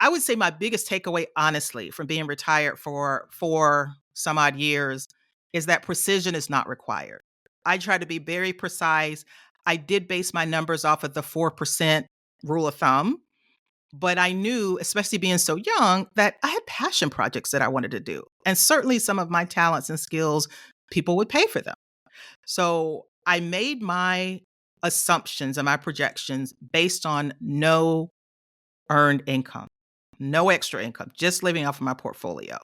I would say my biggest takeaway, honestly, from being retired for some odd years is that precision is not required. I try to be very precise. I did base my numbers off of the 4% rule of thumb, but I knew, especially being so young, that I had passion projects that I wanted to do. And certainly some of my talents and skills, people would pay for them. So I made my assumptions and my projections based on no earned income, no extra income, just living off of my portfolio.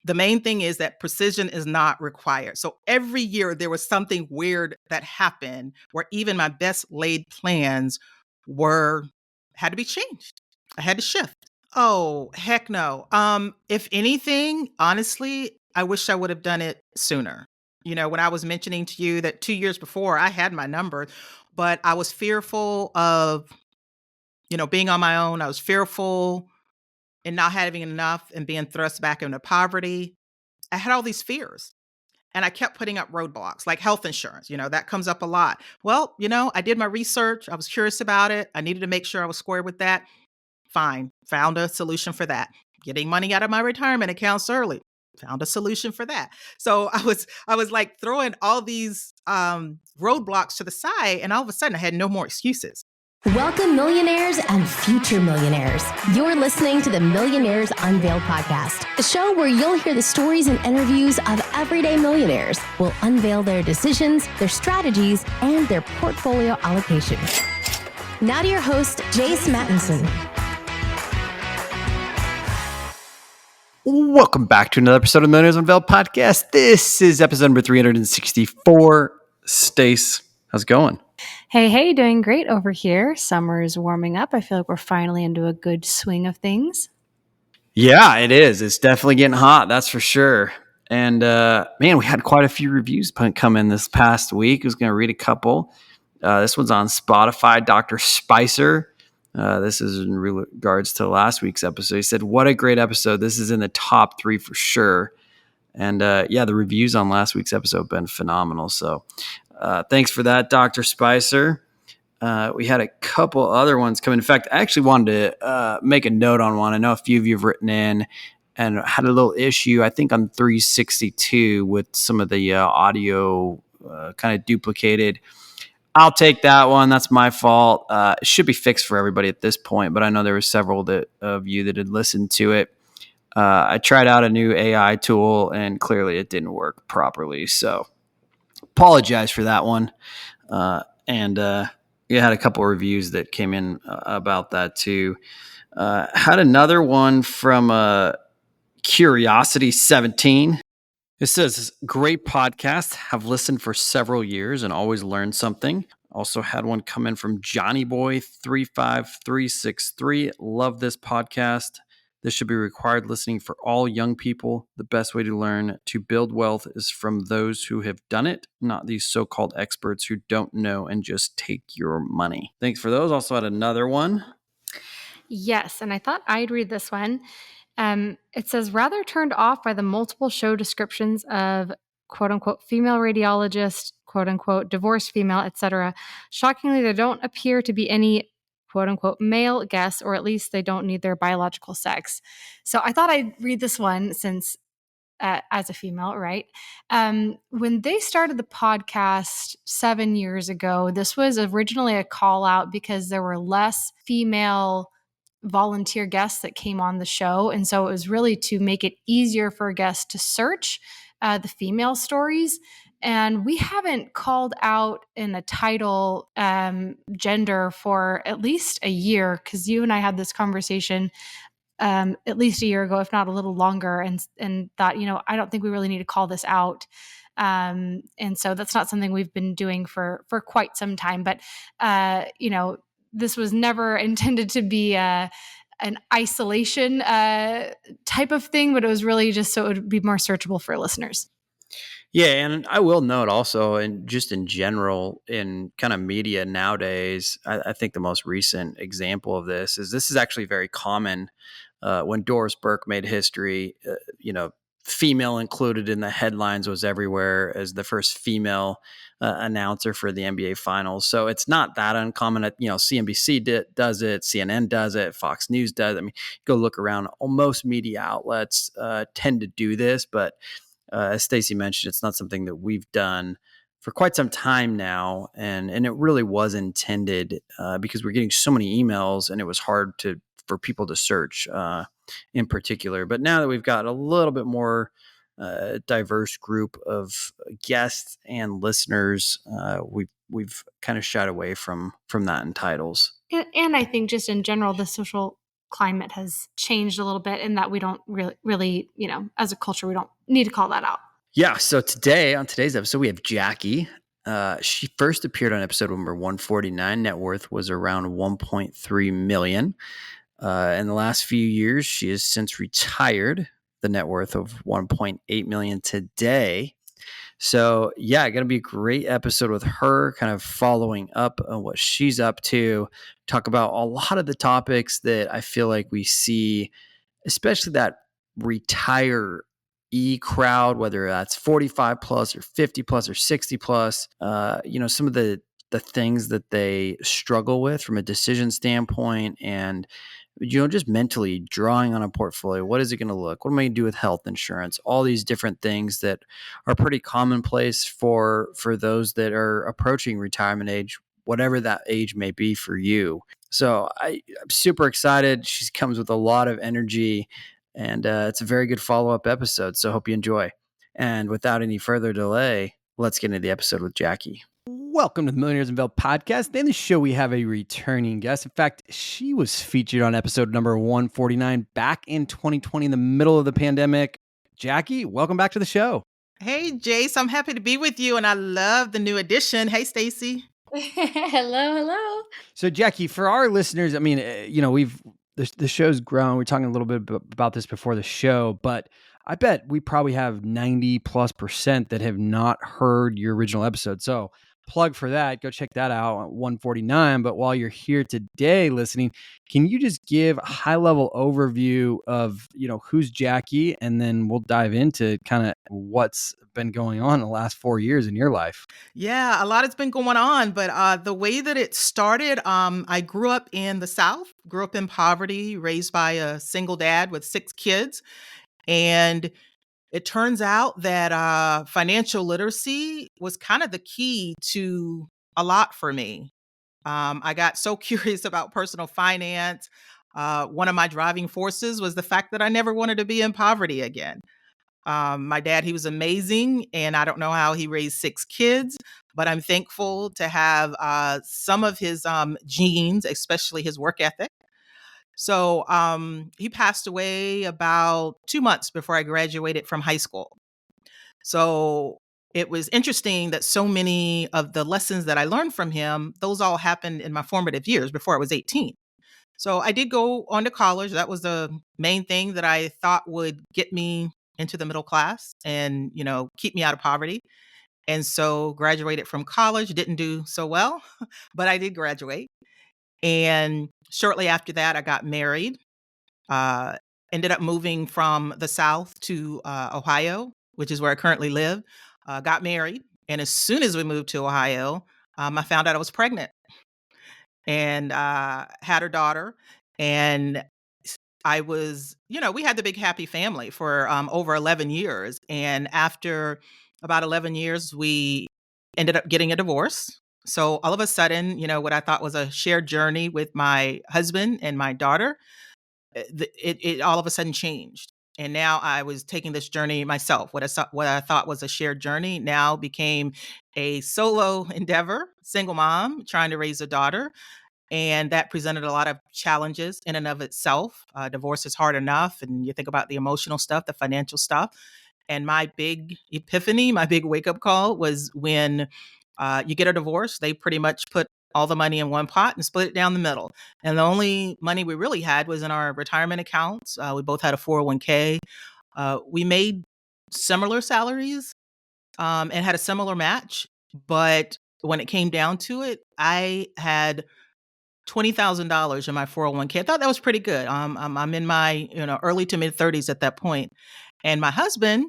The main thing is that precision is not required. So every year there was something weird that happened where even my best laid plans were had to be changed. I had to shift. Oh, heck no. If anything, honestly, I wish I would have done it sooner. When I was mentioning to you that 2 years before I had my number, but I was fearful of, being on my own. I was fearful and not having enough and being thrust back into poverty. I had all these fears and I kept putting up roadblocks like health insurance. That comes up a lot. Well, I did my research. I was curious about it. I needed to make sure I was square with that. Fine. Found a solution for that. Getting money out of my retirement accounts early. Found a solution for that. So I was like throwing all these roadblocks to the side, and all of a sudden I had no more excuses. Welcome, millionaires and future millionaires. You're listening to the Millionaires Unveiled podcast, a show where you'll hear the stories and interviews of everyday millionaires. We'll unveil their decisions, their strategies, and their portfolio allocation. Now to your host, Jace Mattinson. Welcome back to another episode of the Millionaires Unveiled podcast. This is episode number 364. Stace, how's it going? Hey, doing great over here. Summer is warming up. I feel like we're finally into a good swing of things. Yeah, it is. It's definitely getting hot, that's for sure. And man, we had quite a few reviews come in this past week. I was going to read a couple. This one's on Spotify. Dr. Spicer. This is in regards to last week's episode. He said, "What a great episode. This is in the top 3 for sure." And yeah, the reviews on last week's episode have been phenomenal. So thanks for that, Dr. Spicer. We had a couple other ones come in. In fact, I actually wanted to make a note on one. I know a few of you have written in and had a little issue, I think on 362 with some of the audio kind of duplicated. I'll take that one. That's my fault. It should be fixed for everybody at this point, but I know there were several of you that had listened to it. I tried out a new AI tool and clearly it didn't work properly. So apologize for that one. And you had a couple of reviews that came in about that too. Had another one from Curiosity 17. It says, "Great podcast. Have listened for several years and always learned something." Also had one come in from Johnny Boy 35363. "Love this podcast. This should be required listening for all young people. The best way to learn to build wealth is from those who have done it, not these so-called experts who don't know and just take your money." Thanks for those. Also had another one. Yes, and I thought I'd read this one. It says, "Rather turned off by the multiple show descriptions of quote-unquote female radiologist, quote-unquote divorced female, etc. Shockingly, there don't appear to be any quote-unquote male guests, or at least they don't need their biological sex." So I thought I'd read this one since as a female, right? When they started the podcast 7 years ago, this was originally a call out because there were less female volunteer guests that came on the show. And so it was really to make it easier for guests to search the female stories. And we haven't called out in a title gender for at least a year, because you and I had this conversation at least a year ago, if not a little longer, and thought, I don't think we really need to call this out. And so that's not something we've been doing for quite some time. But, this was never intended to be an isolation type of thing, but it was really just so it would be more searchable for listeners. Yeah, and I will note also, and just in general, in kind of media nowadays, I think the most recent example of this is actually very common. When Doris Burke made history, female included in the headlines was everywhere as the first female announcer for the NBA Finals. So it's not that uncommon. CNBC does it, CNN does it, Fox News does it. I mean, go look around. Most media outlets tend to do this, but as Stacey mentioned, it's not something that we've done for quite some time now, and it really was intended because we're getting so many emails, and it was hard for people to search in particular. But now that we've got a little bit more diverse group of guests and listeners, we've kind of shied away from that in titles. And I think just in general, the social climate has changed a little bit in that we don't really, as a culture, we don't need to call that out. Yeah. So on today's episode, we have Jackie. She first appeared on episode number 149. Net worth was around 1.3 million. In the last few years, she has since retired. The net worth of 1.8 million today. So yeah, going to be a great episode with her, kind of following up on what she's up to. Talk about a lot of the topics that I feel like we see, especially that retire crowd, whether that's 45 plus or 50 plus or 60 plus. Some of the things that they struggle with from a decision standpoint, and just mentally drawing on a portfolio. What is it going to look? What am I going to do with health insurance? All these different things that are pretty commonplace for those that are approaching retirement age, whatever that age may be for you. So I'm super excited. She comes with a lot of energy, and it's a very good follow-up episode. So hope you enjoy. And without any further delay, let's get into the episode with Jackie. Welcome to the Millionaires Unveiled podcast. In the show, we have a returning guest. In fact, she was featured on episode number 149 back in 2020 in the middle of the pandemic. Jackie, welcome back to the show. Hey, Jace, I'm happy to be with you, and I love the new addition. Hey, Stacey. Hello. So, Jackie, for our listeners, I mean, the show's grown. We're talking a little bit about this before the show, but I bet we probably have 90+% that have not heard your original episode. So, plug for that. Go check that out at 149. But while you're here today listening, can you just give a high-level overview of, who's Jackie? And then we'll dive into kind of what's been going on in the last 4 years in your life. Yeah, a lot has been going on, but the way that it started, I grew up in the South, grew up in poverty, raised by a single dad with 6 kids. And it turns out that financial literacy was kind of the key to a lot for me. I got so curious about personal finance. One of my driving forces was the fact that I never wanted to be in poverty again. My dad, he was amazing, and I don't know how he raised 6 kids, but I'm thankful to have some of his genes, especially his work ethic. So he passed away about 2 months before I graduated from high school. So it was interesting that so many of the lessons that I learned from him, those all happened in my formative years before I was 18. So I did go on to college. That was the main thing that I thought would get me into the middle class and, keep me out of poverty. And so graduated from college, didn't do so well, but I did graduate. And shortly after that, I got married. Uh, Ended up moving from the South to Ohio, which is where I currently live. Got married. And as soon as we moved to Ohio, I found out I was pregnant and had a daughter. And I was, we had the big happy family for over 11 years. And after about 11 years, we ended up getting a divorce. So all of a sudden, what I thought was a shared journey with my husband and my daughter, it all of a sudden changed. And now I was taking this journey myself. What I thought was a shared journey now became a solo endeavor, single mom trying to raise a daughter. And that presented a lot of challenges in and of itself. Divorce is hard enough. And you think about the emotional stuff, the financial stuff. And my big epiphany, my big wake up call was when you get a divorce, they pretty much put all the money in one pot and split it down the middle. And the only money we really had was in our retirement accounts. We both had a 401k. We made similar salaries and had a similar match. But when it came down to it, I had $20,000 in my 401k. I thought that was pretty good. I'm in my early to mid 30s at that point. And my husband,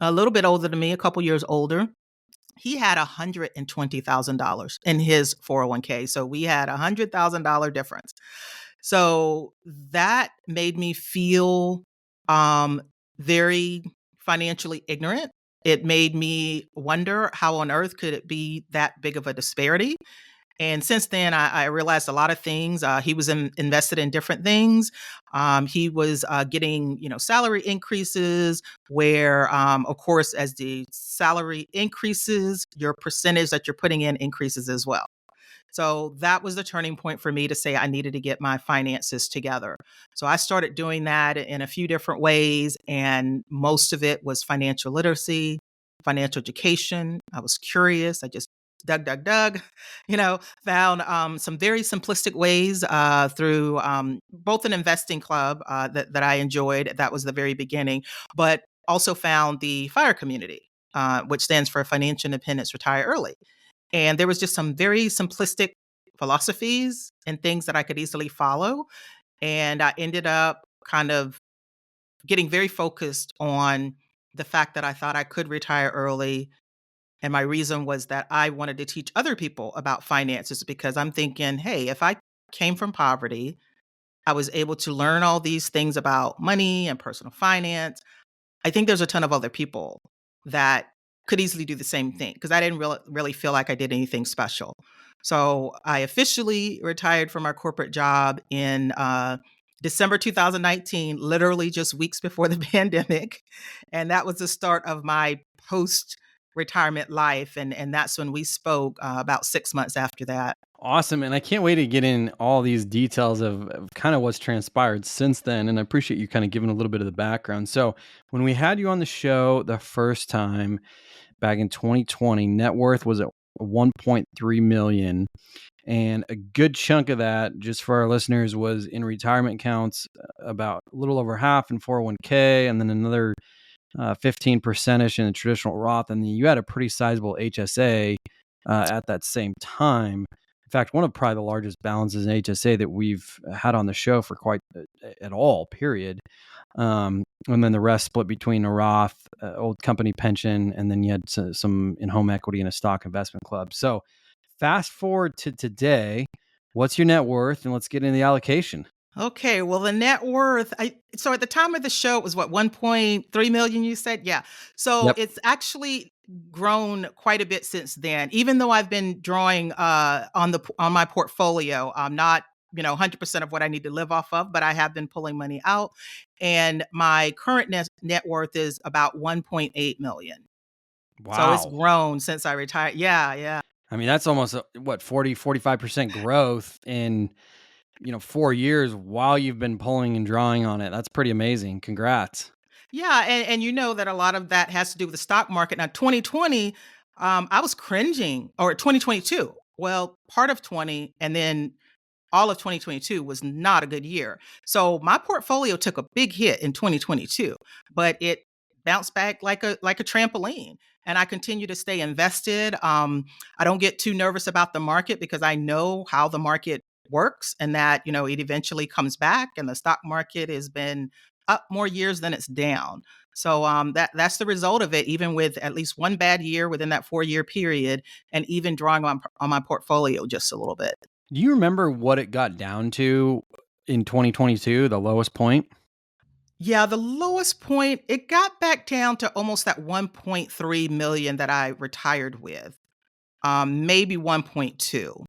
a little bit older than me, a couple years older, he had $120,000 in his 401k. So we had $100,000 difference. So that made me feel um, very financially ignorant. It made me wonder how on earth could it be that big of a disparity. And since then, I realized a lot of things. He was invested in different things. He was getting, salary increases. Where, of course, as the salary increases, your percentage that you're putting in increases as well. So that was the turning point for me to say I needed to get my finances together. So I started doing that in a few different ways, and most of it was financial literacy, financial education. I was curious. I just dug, found some very simplistic ways through both an investing club that I enjoyed. That was the very beginning, but also found the FIRE community, which stands for Financial Independence Retire Early. And there was just some very simplistic philosophies and things that I could easily follow. And I ended up kind of getting very focused on the fact that I thought I could retire early. And my reason was that I wanted to teach other people about finances because I'm thinking, hey, if I came from poverty, I was able to learn all these things about money and personal finance. I think there's a ton of other people that could easily do the same thing because I didn't really feel like I did anything special. So I officially retired from our corporate job in December 2019, literally just weeks before the pandemic. And that was the start of my post retirement life. And that's when we spoke about 6 months after that. Awesome. And I can't wait to get in all these details of kind of what's transpired since then. And I appreciate you kind of giving a little bit of the background. So, when we had you on the show the first time back in 2020, net worth was at 1.3 million. And a good chunk of that, just for our listeners, was in retirement accounts, about a little over half in 401k, and then another 15% ish in a traditional Roth. And then you had a pretty sizable HSA at that same time. In fact, one of probably the largest balances in HSA that we've had on the show for quite at all, period. And then the rest split between a Roth, old company pension, and then you had some in home equity in a stock investment club. So fast forward to today, what's your net worth? And let's get into the allocation. Okay, well, the net worth, so at the time of the show, it was what, 1.3 million, you said? Yeah. So Yep. it's actually grown quite a bit since then, even though I've been drawing on my portfolio. Not, 100% of what I need to live off of, but I have been pulling money out. And my current net worth is about 1.8 million. So it's Wow. grown since I retired. Yeah, yeah. I mean, that's almost what, 40-45% growth in 4 years while you've been pulling and drawing on it. That's pretty amazing. Congrats. Yeah, and you know that a lot of that has to do with the stock market. Now, 2020, I was cringing, or 2022. Well, part of 20, and then all of 2022 was not a good year. So my portfolio took a big hit in 2022, but it bounced back like a trampoline. And I continue to stay invested. I don't get too nervous about the market because I know how the market works, and that it eventually comes back. And the stock market has been up more years than it's down. So that's the result of it. Even with at least one bad year within that 4 year period, and even drawing on my portfolio just a little bit. Do you remember what it got down to in 2022, the lowest point? Yeah, the lowest point, it got back down to almost that 1.3 million that I retired with. Maybe 1.2.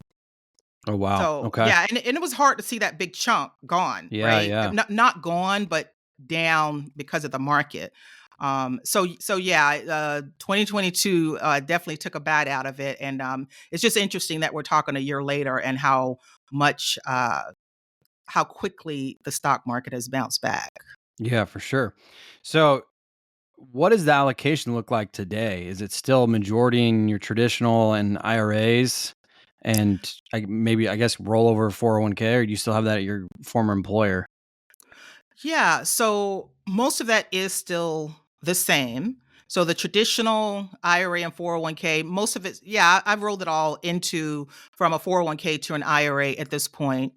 Oh, wow. So, Okay. yeah, and it was hard to see that big chunk gone, Yeah, right? yeah. Not gone, but down because of the market. So yeah, 2022 definitely took a bite out of it, and it's just interesting that we're talking a year later and much, how quickly the stock market has bounced back. Yeah, for sure. So, what does the allocation look like today? Is it still majority in your traditional and IRAs, and maybe, I guess, rollover 401k, or do you still have that at your former employer? Yeah, so most of that is still the same. So the traditional IRA and 401k, most of it, yeah, I've rolled it all into from a 401k to an IRA at this point.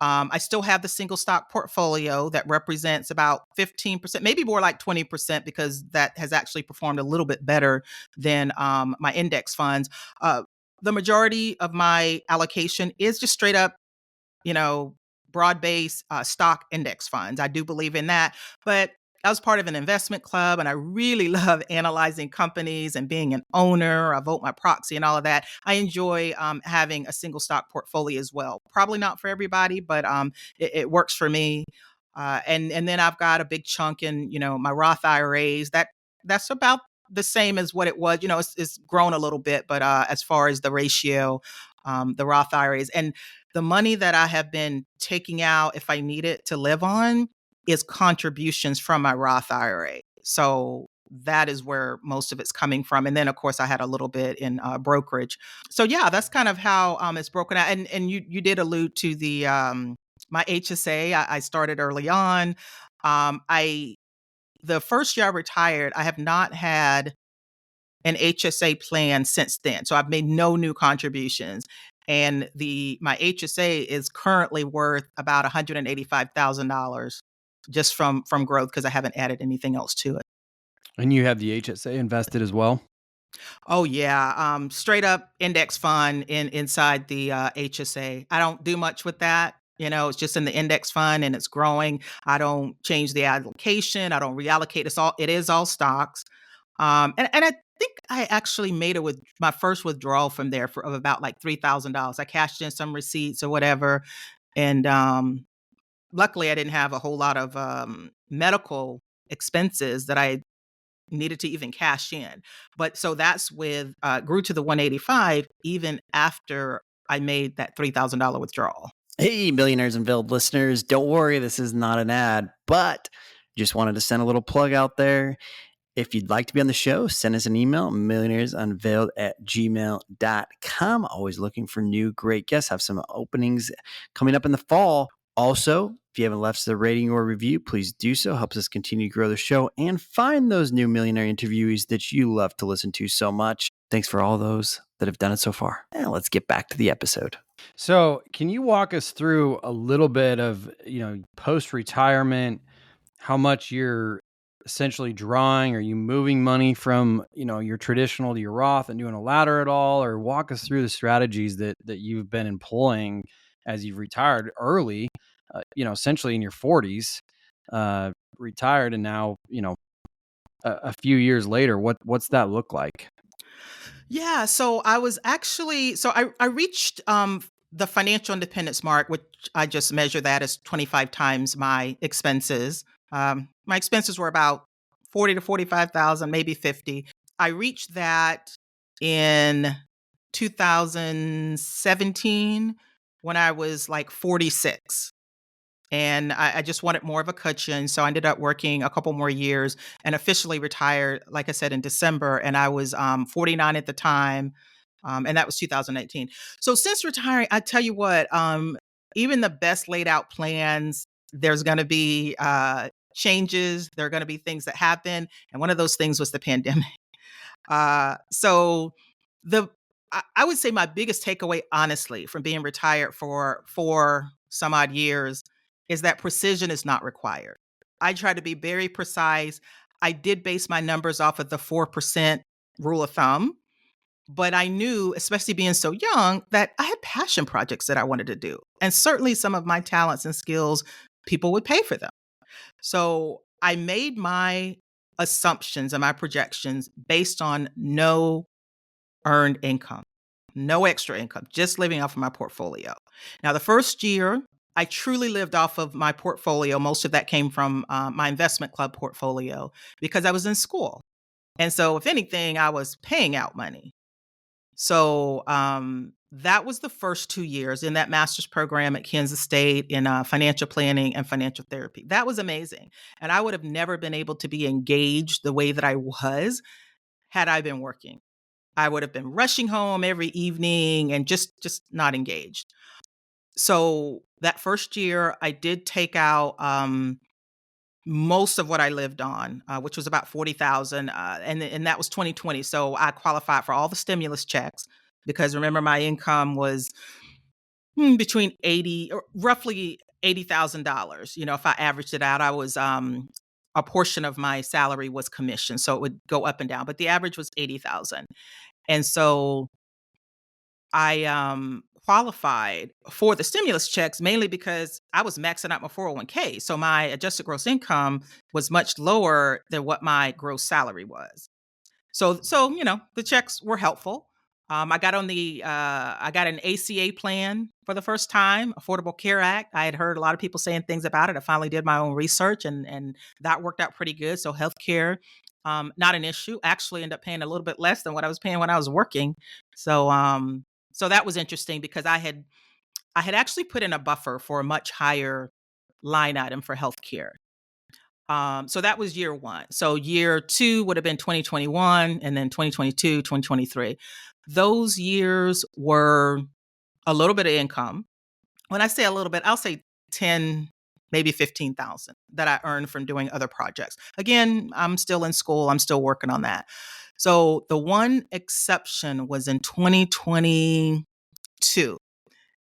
I still have the single stock portfolio that represents about 15%, maybe more like 20%, because that has actually performed a little bit better than my index funds. Uh, the majority of my allocation is just straight up, you know, broad-based stock index funds. I do believe in that. But I was part of an investment club, and I really love analyzing companies and being an owner. I vote my proxy and all of that. I enjoy having a single stock portfolio as well. Probably not for everybody, but it works for me. And then I've got a big chunk in, my Roth IRAs. That's about the same as what it was. It's grown a little bit, but as far as the ratio, the Roth IRAs and the money that I have been taking out if I need it to live on is contributions from my Roth IRA. So that is where most of it's coming from. And then, of course, I had a little bit in brokerage. So yeah, that's kind of how it's broken out. And you did allude to the my HSA. I started early on. I the first year I retired, I have not had an HSA plan since then. So I've made no new contributions. And my HSA is currently worth about $185,000 just from growth because I haven't added anything else to it. And you have the HSA invested as well? Oh yeah, straight up index fund inside the HSA. I don't do much with that. It's just in the index fund and it's growing. I don't change the allocation. I don't reallocate. It is all stocks. And I think I actually made with my first withdrawal from there of about like $3,000. I cashed in some receipts or whatever, and luckily I didn't have a whole lot of medical expenses that I needed to even cash in. But so that's grew to the 185 even after I made that $3,000 withdrawal. Hey, Millionaires Unveiled listeners, don't worry, this is not an ad, but just wanted to send a little plug out there. If you'd like to be on the show, send us an email, millionairesunveiled@gmail.com. Always looking for new great guests. Have some openings coming up in the fall. Also, if you haven't left us a rating or review, please do so. Helps us continue to grow the show and find those new millionaire interviewees that you love to listen to so much. Thanks for all those that have done it so far. Now let's get back to the episode. So, can you walk us through a little bit of, post-retirement, how much you're essentially drawing? Are you moving money from, your traditional to your Roth and doing a ladder at all? Or walk us through the strategies that you've been employing as you've retired early, essentially in your 40s, retired, and now, a few years later, what's that look like? Yeah, so I reached the financial independence mark, which I just measure that as 25 times my expenses. My expenses were about 40 to 45,000, maybe 50. I reached that in 2017 when I was like 46. And I just wanted more of a cushion. So I ended up working a couple more years and officially retired, like I said, in December. And I was 49 at the time. And that was 2018. So since retiring, I tell you what, even the best laid out plans, there's going to be changes. There are going to be things that happen. And one of those things was the pandemic. So the I would say my biggest takeaway, honestly, from being retired for some odd years is that precision is not required. I try to be very precise. I did base my numbers off of the 4% rule of thumb, but I knew, especially being so young, that I had passion projects that I wanted to do. And certainly some of my talents and skills, people would pay for them. So I made my assumptions and my projections based on no earned income, no extra income, just living off of my portfolio. Now, the first year, I truly lived off of my portfolio. Most of that came from my investment club portfolio because I was in school. And so, if anything, I was paying out money. So, that was the first 2 years in that master's program at Kansas State in financial planning and financial therapy. That was amazing. And I would have never been able to be engaged the way that I was had I been working. I would have been rushing home every evening and just not engaged. So that first year, I did take out most of what I lived on, which was about 40,000, and that was 2020. So I qualified for all the stimulus checks because remember my income was between 80 or roughly $80,000. If I averaged it out, I was a portion of my salary was commission, so it would go up and down, but the average was 80,000. And so I qualified for the stimulus checks mainly because I was maxing out my 401k. So my adjusted gross income was much lower than what my gross salary was. So the checks were helpful. I got an ACA plan for the first time, Affordable Care Act. I had heard a lot of people saying things about it. I finally did my own research, and that worked out pretty good. So healthcare, not an issue. Actually, ended up paying a little bit less than what I was paying when I was working. So that was interesting because I had actually put in a buffer for a much higher line item for healthcare. So that was year one. So year two would have been 2021, and then 2022, 2023. Those years were a little bit of income. When I say a little bit, I'll say 10, maybe 15,000 that I earned from doing other projects. Again, I'm still in school. I'm still working on that. So the one exception was in 2022.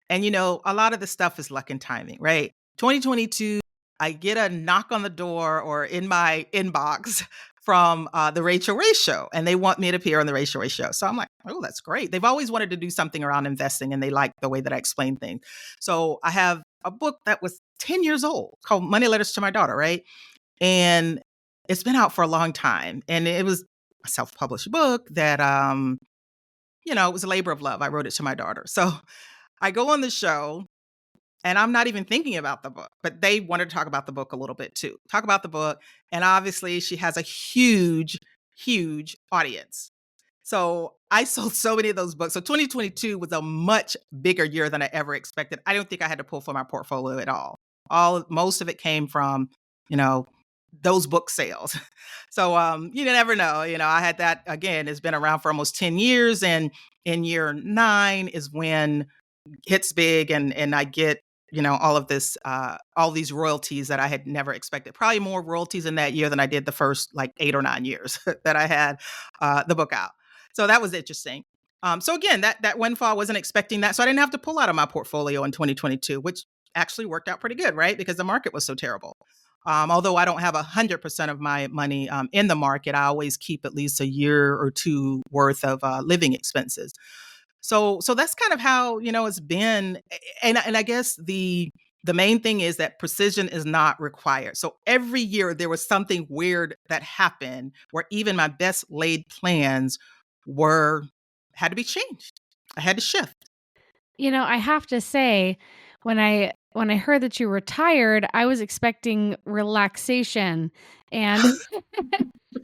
And a lot of the stuff is luck and timing, right? 2022, I get a knock on the door or in my inbox from the Rachel Ray Show, and they want me to appear on the Rachel Ray Show. So I'm like, oh, that's great. They've always wanted to do something around investing, and they like the way that I explain things. So I have a book that was 10 years old called Money Letters to My Daughter, right? And it's been out for a long time. And it was a self-published book that, it was a labor of love. I wrote it to my daughter. So I go on the show and I'm not even thinking about the book, but they wanted to talk about the book a little bit too. Talk about the book. And obviously, she has a huge, huge audience. So I sold so many of those books. So 2022 was a much bigger year than I ever expected. I don't think I had to pull from my portfolio at all. Most of it came from, those book sales. So you never know. I had that again. It's been around for almost 10 years, and in year 9 is when hits big, and I get all of this all these royalties that I had never expected. Probably more royalties in that year than I did the first like 8 or 9 years that I had the book out. So that was interesting. So again, that windfall, I wasn't expecting that, so I didn't have to pull out of my portfolio in 2022, which actually worked out pretty good, right? Because the market was so terrible. Although I don't have 100% of my money in the market, I always keep at least a year or two worth of living expenses. So that's kind of how it's been, and I guess the main thing is that precision is not required. So every year there was something weird that happened where even my best laid plans were had to be changed. I had to shift. I have to say, when I heard that you retired, I was expecting relaxation and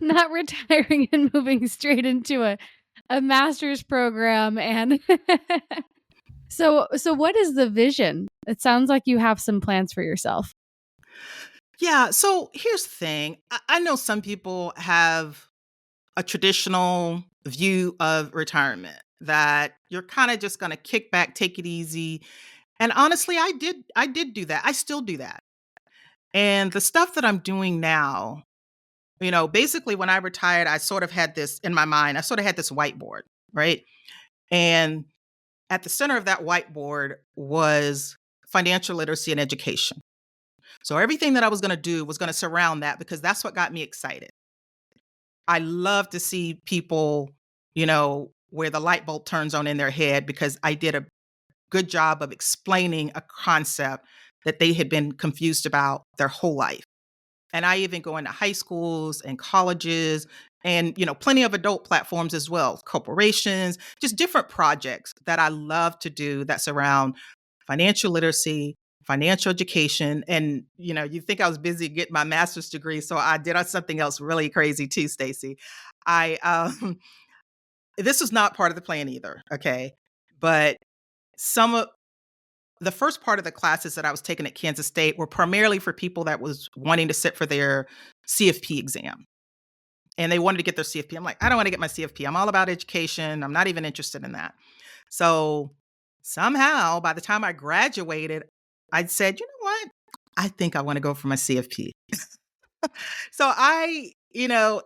not retiring and moving straight into a master's program. And so what is the vision? It sounds like you have some plans for yourself. Yeah. So here's the thing. I know some people have a traditional view of retirement that you're kind of just going to kick back, take it easy. And honestly, I did do that. I still do that. And the stuff that I'm doing now, basically when I retired, I sort of had this in my mind. I sort of had this whiteboard, right? And at the center of that whiteboard was financial literacy and education. So everything that I was going to do was going to surround that because that's what got me excited. I love to see people, where the light bulb turns on in their head because I did a good job of explaining a concept that they had been confused about their whole life. And I even go into high schools and colleges and, plenty of adult platforms as well, corporations, just different projects that I love to do that surround financial literacy, financial education. And, you think I was busy getting my master's degree. So I did something else really crazy too, Stacey. This was not part of the plan either. Okay. But some of the first part of the classes that I was taking at Kansas State were primarily for people that was wanting to sit for their CFP exam. And they wanted to get their CFP. I'm like, I don't want to get my CFP. I'm all about education. I'm not even interested in that. So somehow, by the time I graduated, I'd said, you know what? I think I want to go for my CFP. So I,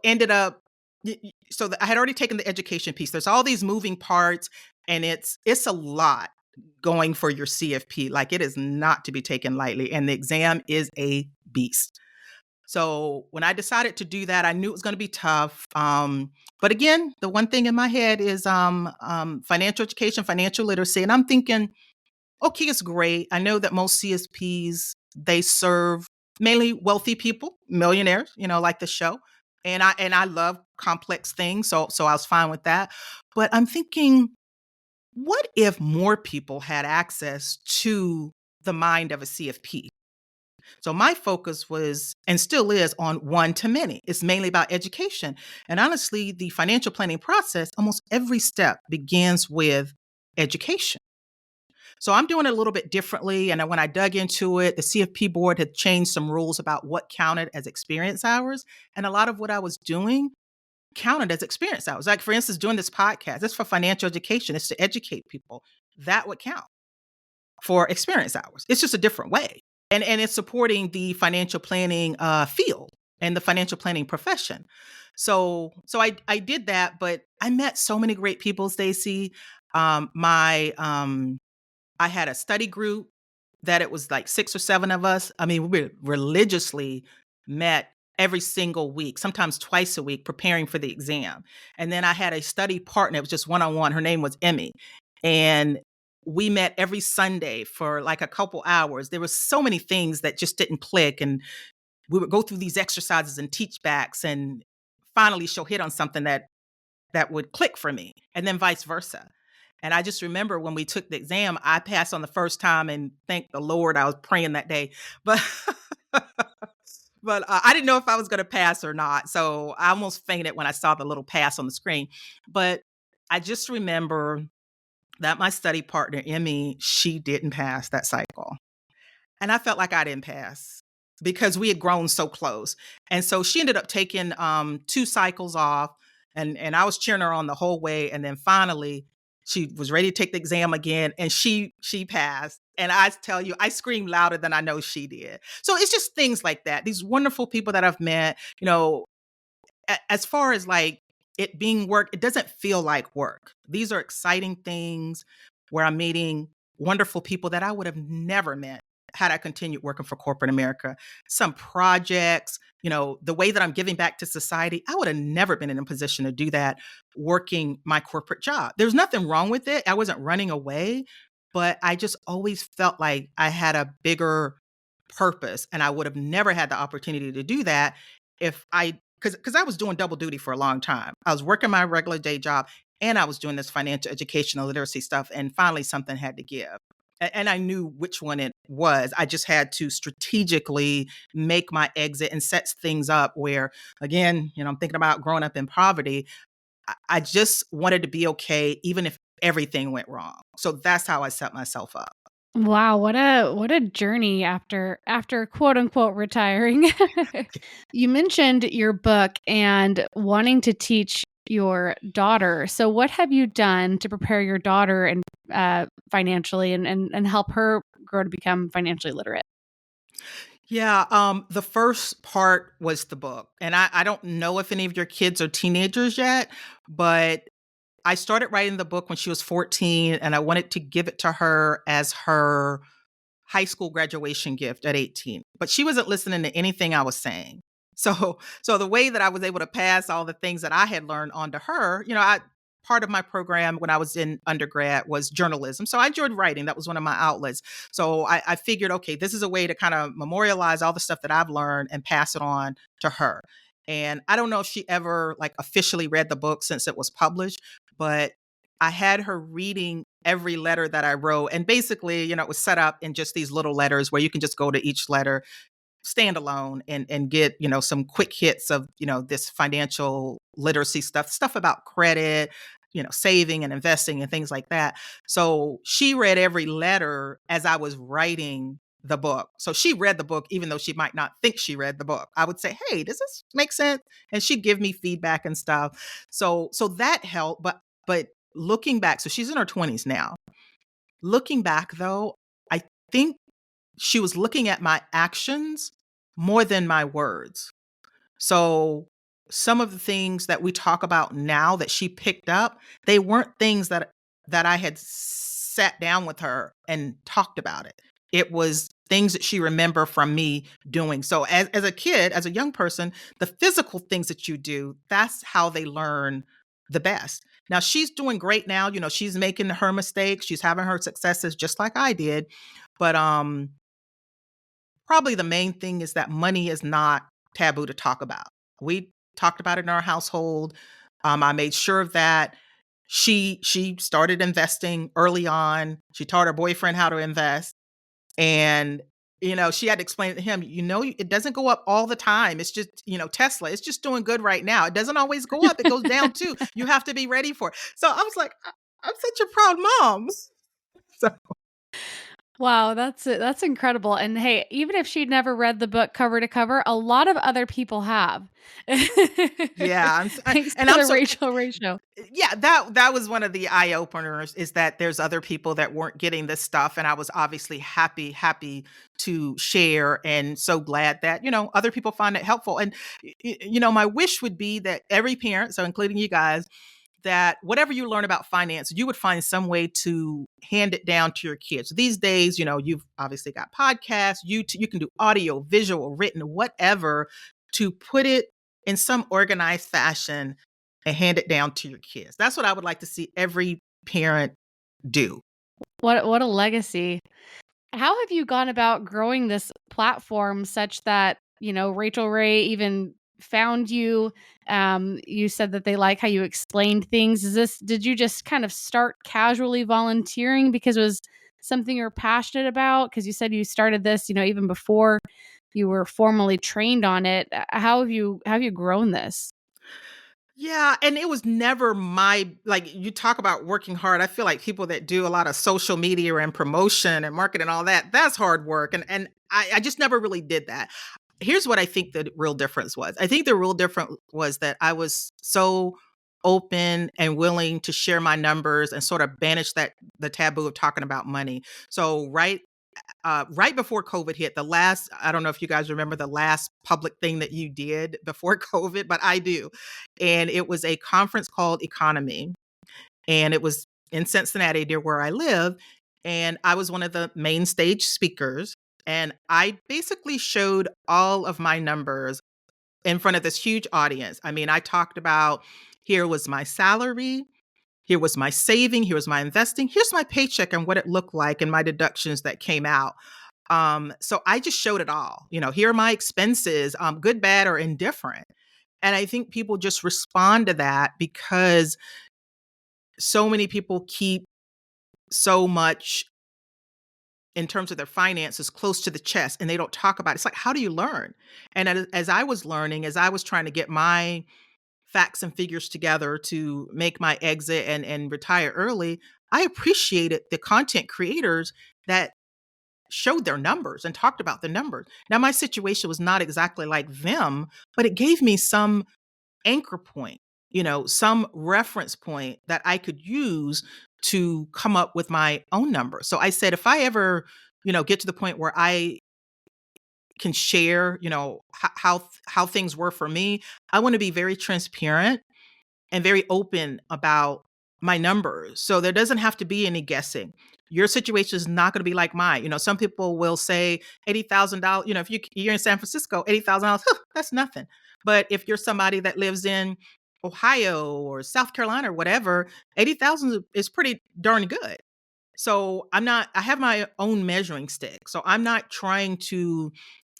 ended up, I had already taken the education piece. There's all these moving parts, and it's a lot. going for your CFP. Like, it is not to be taken lightly, and the exam is a beast. So when I decided to do that, I knew it was going to be tough. But again, the one thing in my head is financial education, financial literacy, and I'm thinking, okay, it's great. I know that most CSPs, they serve mainly wealthy people, millionaires, like the show. And I love complex things, so I was fine with that. But I'm thinking, what if more people had access to the mind of a CFP? So my focus was, and still is, on one to many. It's mainly about education. And honestly, the financial planning process, almost every step begins with education. So I'm doing it a little bit differently. And when I dug into it, the CFP board had changed some rules about what counted as experience hours. And a lot of what I was doing counted as experience hours. Like, for instance, doing this podcast, it's for financial education, it's to educate people. That would count for experience hours. It's just a different way. And it's supporting the financial planning field and the financial planning profession. So I did that, but I met so many great people, Stacey. My I had a study group that it was like 6 or 7 of us. I mean, we religiously met every single week, sometimes twice a week, preparing for the exam. And then I had a study partner. It was just one-on-one. Her name was Emmy. And we met every Sunday for like a couple hours. There were so many things that just didn't click. And we would go through these exercises and teach backs. And finally, she'll hit on something that would click for me, and then vice versa. And I just remember when we took the exam, I passed on the first time, and thank the Lord I was praying that day. But I didn't know if I was going to pass or not. So I almost fainted when I saw the little pass on the screen. But I just remember that my study partner, Emmy, she didn't pass that cycle. And I felt like I didn't pass because we had grown so close. And so she ended up taking 2 cycles off, and I was cheering her on the whole way. And then finally, she was ready to take the exam again, and she passed. And I tell you, I screamed louder than I know she did. So it's just things like that. These wonderful people that I've met, as far as like it being work, it doesn't feel like work. These are exciting things where I'm meeting wonderful people that I would have never met had I continued working for corporate America. Some projects, the way that I'm giving back to society, I would have never been in a position to do that working my corporate job. There's nothing wrong with it. I wasn't running away, but I just always felt like I had a bigger purpose, and I would have never had the opportunity to do that if I because I was doing double duty for a long time. I was working my regular day job, and I was doing this financial educational literacy stuff, and finally something had to give. And I knew which one it was. I just had to strategically make my exit and set things up where, again, I'm thinking about growing up in poverty. I just wanted to be okay, even if everything went wrong. So that's how I set myself up. Wow, what a journey after quote unquote retiring. You mentioned your book and wanting to teach your daughter. So what have you done to prepare your daughter and financially and help her grow to become financially literate? Yeah, the first part was the book. And I don't know if any of your kids are teenagers yet, but I started writing the book when she was 14, and I wanted to give it to her as her high school graduation gift at 18. But she wasn't listening to anything I was saying. So the way that I was able to pass all the things that I had learned on to her, part of my program when I was in undergrad was journalism. So I enjoyed writing. That was one of my outlets. So I figured, okay, this is a way to kind of memorialize all the stuff that I've learned and pass it on to her. And I don't know if she ever like officially read the book since it was published, but I had her reading every letter that I wrote. And basically, it was set up in just these little letters where you can just go to each letter standalone and get, some quick hits of, this financial literacy stuff about credit, saving and investing and things like that. So she read every letter as I was writing the book. So she read the book, even though she might not think she read the book. I would say, "Hey, does this make sense?" And she'd give me feedback and stuff. So that helped. But looking back, so she's in her 20s now. Looking back though, I think she was looking at my actions more than my words. So some of the things that we talk about now that she picked up, they weren't things that I had sat down with her and talked about it. It was things that she remember from me doing. So as a kid, as a young person, the physical things that you do, that's how they learn the best. Now she's doing great now. She's making her mistakes. She's having her successes just like I did. But probably the main thing is that money is not taboo to talk about. We talked about it in our household. I made sure of that. She started investing early on. She taught her boyfriend how to invest, and she had to explain it to him. It doesn't go up all the time. It's just Tesla. It's just doing good right now. It doesn't always go up. It goes down too. You have to be ready for it. So I was like, I'm such a proud mom. So Wow, that's incredible. And hey, even if she'd never read the book cover to cover, a lot of other people have. yeah, Thanks and to I'm the so Rachel ratio. yeah, that was one of the eye openers, is that there's other people that weren't getting this stuff, and I was obviously happy to share, and so glad that other people find it helpful. And my wish would be that every parent, so including you guys, that whatever you learn about finance, you would find some way to hand it down to your kids. These days, you've obviously got podcasts, you can do audio, visual, written, whatever, to put it in some organized fashion and hand it down to your kids. That's what I would like to see every parent do. What a legacy. How have you gone about growing this platform such that, Rachel Ray even found you? You said that they like how you explained things. Did you just kind of start casually volunteering because it was something you're passionate about? Because you said you started this, even before you were formally trained on it. How have you grown this? Yeah, and it was never like, you talk about working hard. I feel like people that do a lot of social media and promotion and marketing and all that, that's hard work. And I just never really did that. Here's what I think the real difference was. I think the real difference was that I was so open and willing to share my numbers and sort of banish the taboo of talking about money. So right before COVID hit, I don't know if you guys remember the last public thing that you did before COVID, but I do. And it was a conference called Economy. And it was in Cincinnati, near where I live. And I was one of the main stage speakers. And I basically showed all of my numbers in front of this huge audience. I mean, I talked about, here was my salary, here was my saving, here was my investing, here's my paycheck and what it looked like and my deductions that came out. So I just showed it all. Here are my expenses, good, bad, or indifferent. And I think people just respond to that because so many people keep so much in terms of their finances close to the chest and they don't talk about it. It's like, how do you learn? And as I was learning, as I was trying to get my facts and figures together to make my exit and retire early, I appreciated the content creators that showed their numbers and talked about the numbers. Now, my situation was not exactly like them, but it gave me some anchor point, some reference point that I could use to come up with my own number. So I said, if I ever, get to the point where I can share, how things were for me, I want to be very transparent and very open about my numbers. So there doesn't have to be any guessing. Your situation is not going to be like mine. Some people will say $80,000, if you're in San Francisco, $80,000, that's nothing. But if you're somebody that lives in Ohio or South Carolina or whatever, 80,000 is pretty darn good. So I have my own measuring stick. So I'm not trying to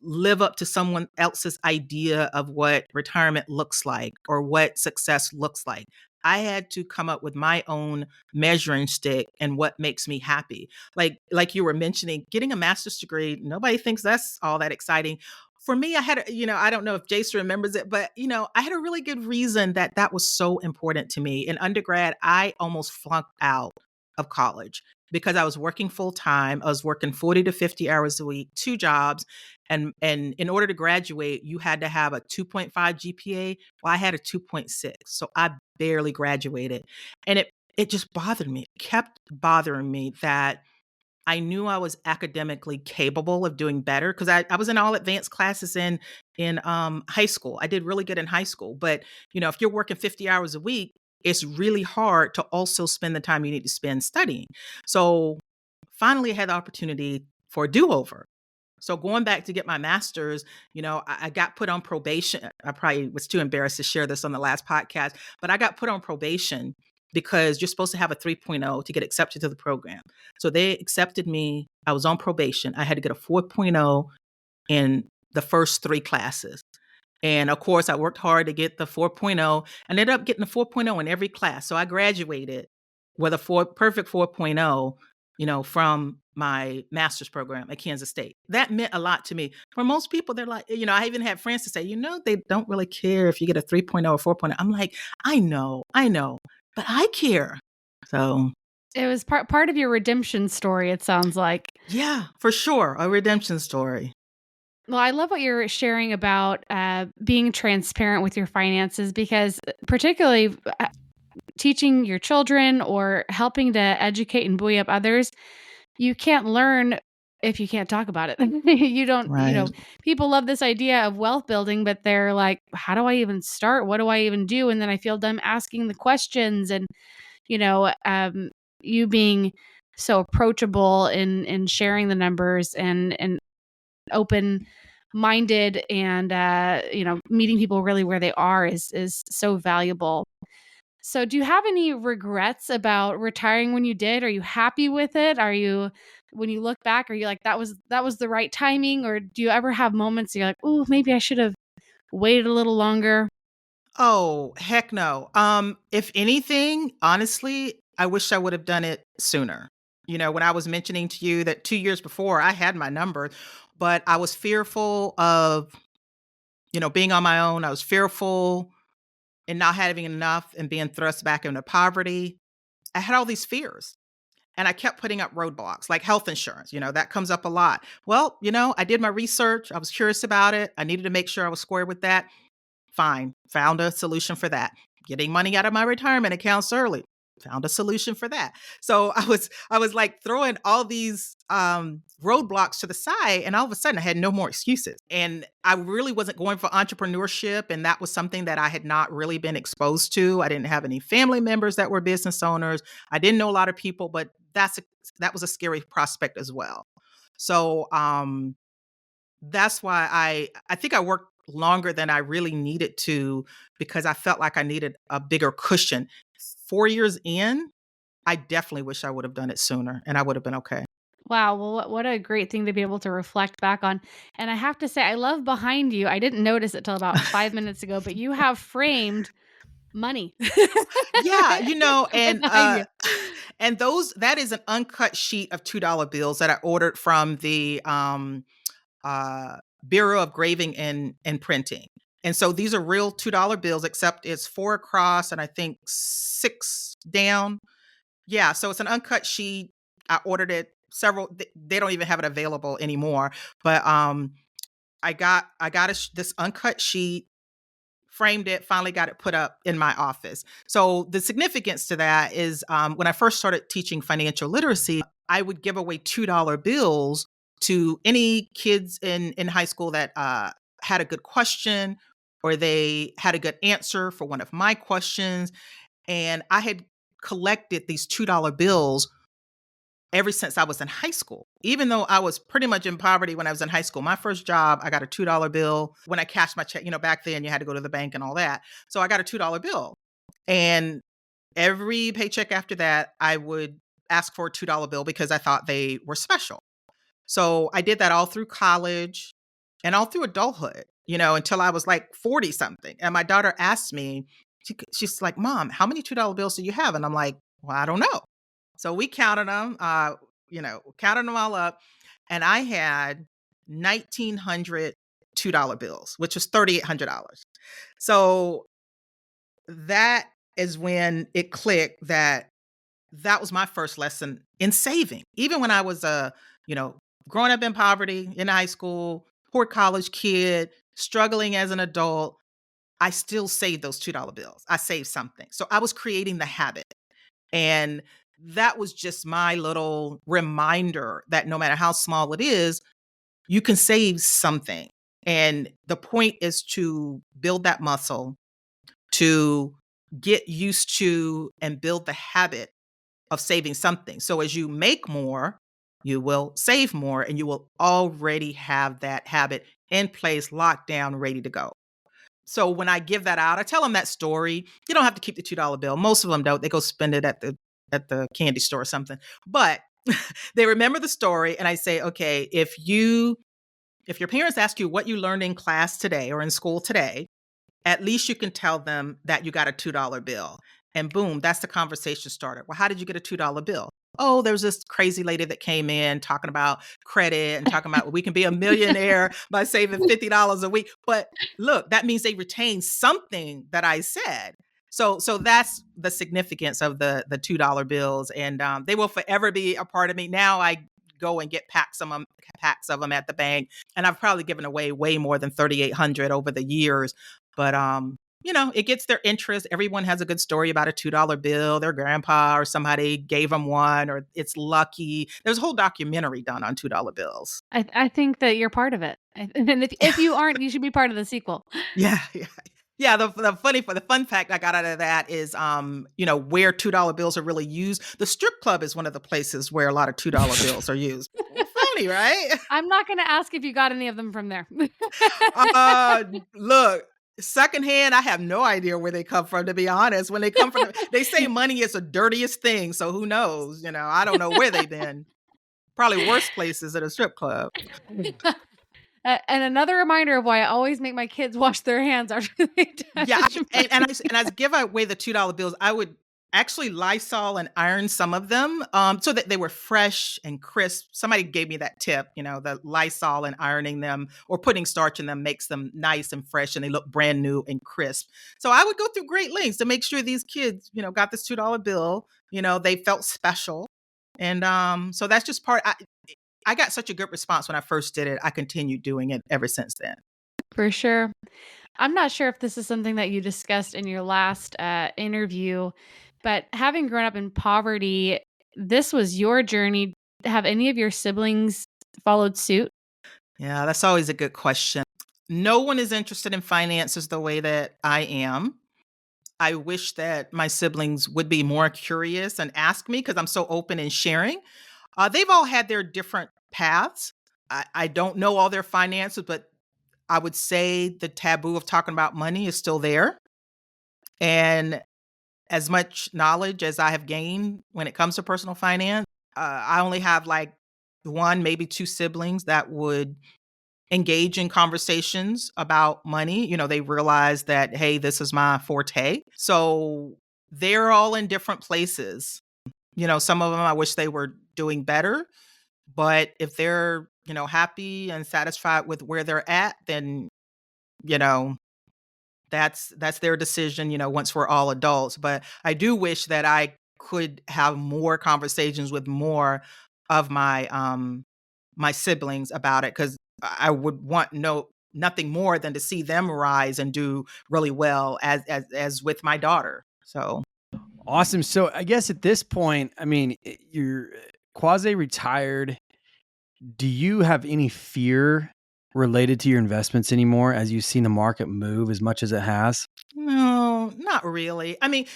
live up to someone else's idea of what retirement looks like or what success looks like. I had to come up with my own measuring stick and what makes me happy. Like you were mentioning, getting a master's degree, nobody thinks that's all that exciting. For me, I don't know if Jason remembers it, but I had a really good reason that was so important to me. In undergrad, I almost flunked out of college because I was working full time. I was working 40 to 50 hours a week, two jobs. And in order to graduate, you had to have a 2.5 GPA. Well, I had a 2.6. So I barely graduated. And it just bothered me. It kept bothering me that I knew I was academically capable of doing better because I was in all advanced classes in high school. I did really good in high school. But, if you're working 50 hours a week, it's really hard to also spend the time you need to spend studying. So finally I had the opportunity for a do-over. So going back to get my master's, I got put on probation. I probably was too embarrassed to share this on the last podcast, but I got put on probation because you're supposed to have a 3.0 to get accepted to the program. So they accepted me. I was on probation. I had to get a 4.0 in the first 3 classes. And of course, I worked hard to get the 4.0 and ended up getting a 4.0 in every class. So I graduated with a perfect 4.0, from my master's program at Kansas State. That meant a lot to me. For most people, they're like, I even had friends to say, they don't really care if you get a 3.0 or 4.0. I'm like, I know, but I care. So It was part of your redemption story, it sounds like. yeah, for sure. A redemption story. Well, I love what you're sharing about being transparent with your finances, because particularly teaching your children or helping to educate and buoy up others, you can't learn if you can't talk about it. You don't, Right. people love this idea of wealth building, but they're like, how do I even start? What do I even do? And then I feel them asking the questions, and, you know, um, you being so approachable in sharing the numbers and open minded, and meeting people really where they are is so valuable. So do you have any regrets about retiring when you did? Are you happy with it? Are you, when you look back, are you like, that was the right timing? Or do you ever have moments you're like, oh, maybe I should have waited a little longer? Oh, heck no. If anything, honestly, I wish I would have done it sooner. When I was mentioning to you that 2 years before I had my number, but I was fearful of, being on my own. I was fearful and not having enough and being thrust back into poverty. I had all these fears. And I kept putting up roadblocks like health insurance, that comes up a lot. Well, I did my research. I was curious about it. I needed to make sure I was square with that. Fine. Found a solution for that. Getting money out of my retirement accounts early. Found a solution for that. So I was like throwing all these roadblocks to the side, and all of a sudden I had no more excuses. And I really wasn't going for entrepreneurship, and that was something that I had not really been exposed to. I didn't have any family members that were business owners. I didn't know a lot of people, but that was a scary prospect as well. So that's why I think I worked longer than I really needed to, because I felt like I needed a bigger cushion. 4 years in, I definitely wish I would have done it sooner and I would have been okay. Wow. Well, what a great thing to be able to reflect back on. And I have to say, I love behind you. I didn't notice it till about 5 minutes ago, but you have framed money Yeah, right behind you. and that is an uncut sheet of $2 bills that I ordered from the uh Bureau of Graving and Printing. And so these are real $2 bills, except it's 4 across and I think 6 down. Yeah, so it's an uncut sheet. I ordered it they don't even have it available anymore, but I got this uncut sheet, framed it, finally got it put up in my office. So the significance to that is, when I first started teaching financial literacy, I would give away $2 bills to any kids in high school that had a good question, or they had a good answer for one of my questions. And I had collected these $2 bills ever since I was in high school. Even though I was pretty much in poverty when I was in high school, my first job, I got a $2 bill when I cashed my check. Back then you had to go to the bank and all that. So I got a $2 bill. And every paycheck after that, I would ask for a $2 bill because I thought they were special. So I did that all through college and all through adulthood, until I was like 40 something. And my daughter asked me, she's like, Mom, how many $2 bills do you have? And I'm like, well, I don't know. So we counted them, counted them all up. And I had 1,900 $2 bills, which was $3,800. So that is when it clicked that that was my first lesson in saving. Even when I was you know, growing up in poverty in high school, poor college kid, struggling as an adult, I still saved those $2 bills. I saved something. So I was creating the habit. And that was just my little reminder that no matter how small it is, you can save something. And the point is to build that muscle, to get used to and build the habit of saving something. So as you make more, you will save more and you will already have that habit in place, locked down, ready to go. So when I give that out, I tell them that story. You don't have to keep the $2 bill. Most of them don't. They go spend it at the candy store or something. But they remember the story and I say, okay, if your parents ask you what you learned in class today or in school today, at least you can tell them that you got a $2 bill. And boom, that's the conversation starter. Well, how did you get a $2 bill? Oh, there was this crazy lady that came in talking about credit and talking about we can be a millionaire by saving $50 a week. But look, that means they retained something that I said. So that's the significance of the $2 bills, and they will forever be a part of me. Now I go and get packs of them at the bank, and I've probably given away way more than 3,800 over the years. But it gets their interest. Everyone has a good story about a $2 bill. Their grandpa or somebody gave them one, or it's lucky. There's a whole documentary done on $2 bills. I think that you're part of it. And if you aren't, you should be part of the sequel. Yeah, yeah. Yeah, the fun fact I got out of that is, where $2 bills are really used. The strip club is one of the places where a lot of $2 bills are used. Funny, right? I'm not going to ask if you got any of them from there. Look, secondhand, I have no idea where they come from, to be honest. When they come from, they say money is the dirtiest thing. So who knows? I don't know where they've been. Probably worse places than a strip club. And another reminder of why I always make my kids wash their hands after they touch Yeah, money. and I give away the $2 bills. I would actually Lysol and iron some of them, so that they were fresh and crisp. Somebody gave me that tip, the Lysol and ironing them or putting starch in them makes them nice and fresh and they look brand new and crisp. So I would go through great lengths to make sure these kids, got this $2 bill. They felt special. And so that's just I got such a good response when I first did it. I continued doing it ever since then. For sure. I'm not sure if this is something that you discussed in your last interview, but having grown up in poverty, this was your journey. Have any of your siblings followed suit? Yeah, that's always a good question. No one is interested in finances the way that I am. I wish that my siblings would be more curious and ask me because I'm so open and sharing. They've all had their different paths. I don't know all their finances, but I would say the taboo of talking about money is still there. And as much knowledge as I have gained when it comes to personal finance, I only have like one, maybe two siblings that would engage in conversations about money. They realize that, hey, this is my forte. So they're all in different places. Some of them I wish they were doing better. But if they're, happy and satisfied with where they're at, then, you know, that's their decision, once we're all adults. But I do wish that I could have more conversations with more of my siblings about it, because I would want nothing more than to see them rise and do really well as with my daughter. So Awesome. So I guess at this point, I mean, you're quasi retired. Do you have any fear related to your investments anymore as you've seen the market move as much as it has? no, not really. I mean,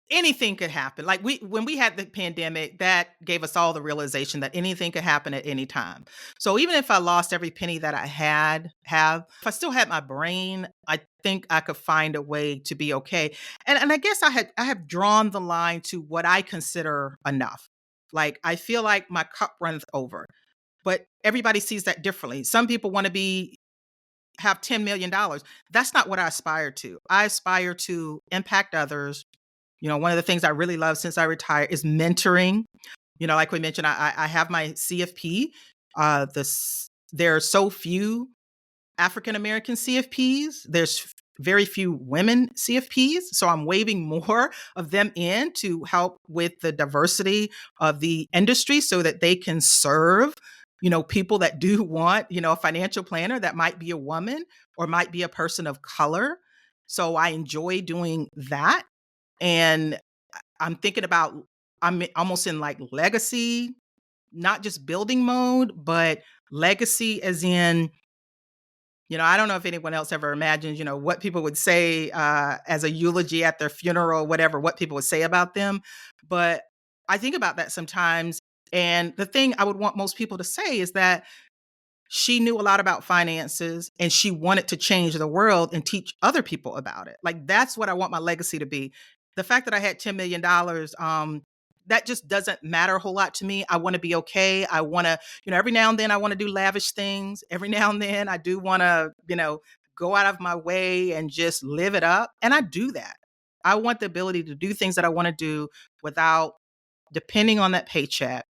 anything could happen. Like when we had the pandemic, that gave us all the realization that anything could happen at any time. So even if I lost every penny that I if I still had my brain, I think I could find a way to be okay. And I guess I have drawn the line to what I consider enough. Like I feel like my cup runs over, but everybody sees that differently. Some people want to have $10 million. That's not what I aspire to. I aspire to impact others. One of the things I really love since I retired is mentoring. Like we mentioned, I have my CFP. There are so few African American CFPs. There's very few women CFPs. So I'm waving more of them in to help with the diversity of the industry so that they can serve, people that do want, a financial planner that might be a woman or might be a person of color. So I enjoy doing that. And I'm thinking about, I'm almost in like legacy, not just building mode, but legacy as in I don't know if anyone else ever imagined, what people would say as a eulogy at their funeral, whatever, what people would say about them. But I think about that sometimes. And the thing I would want most people to say is that she knew a lot about finances and she wanted to change the world and teach other people about it. Like, that's what I want my legacy to be. The fact that I had $10 million, that just doesn't matter a whole lot to me. I want to be okay. I want to, every now and then I want to do lavish things. Every now and then I do want to, go out of my way and just live it up. And I do that. I want the ability to do things that I want to do without depending on that paycheck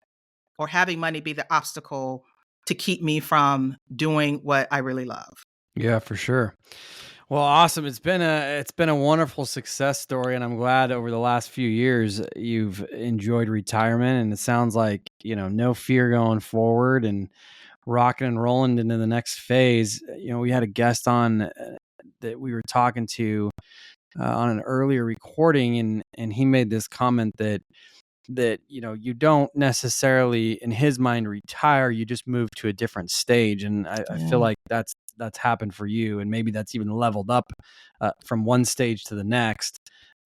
or having money be the obstacle to keep me from doing what I really love. Yeah, for sure. Well, awesome. It's been a wonderful success story, and I'm glad over the last few years you've enjoyed retirement, and it sounds like, no fear going forward and rocking and rolling into the next phase. We had a guest on that we were talking to on an earlier recording, and he made this comment that you don't necessarily in his mind retire, you just move to a different stage. And I feel Yeah. like that's happened for you, and maybe that's even leveled up from one stage to the next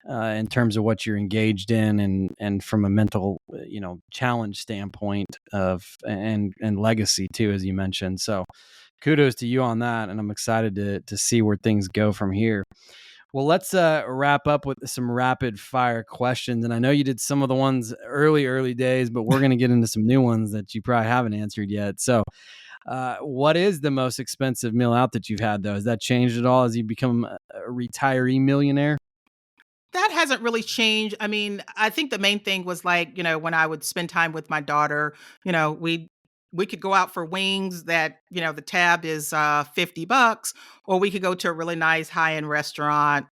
in terms of what you're engaged in, and from a mental challenge standpoint of and legacy too, as you mentioned. So kudos to you on that, and I'm excited to see where things go from here. Well, let's wrap up with some rapid fire questions. And I know you did some of the ones early days, but we're going to get into some new ones that you probably haven't answered yet. So, what is the most expensive meal out that you've had, though? Has that changed at all as you become a retiree millionaire? That hasn't really changed. I mean, I think the main thing was like, when I would spend time with my daughter, we could go out for wings that, the tab is $50, or we could go to a really nice high-end restaurant,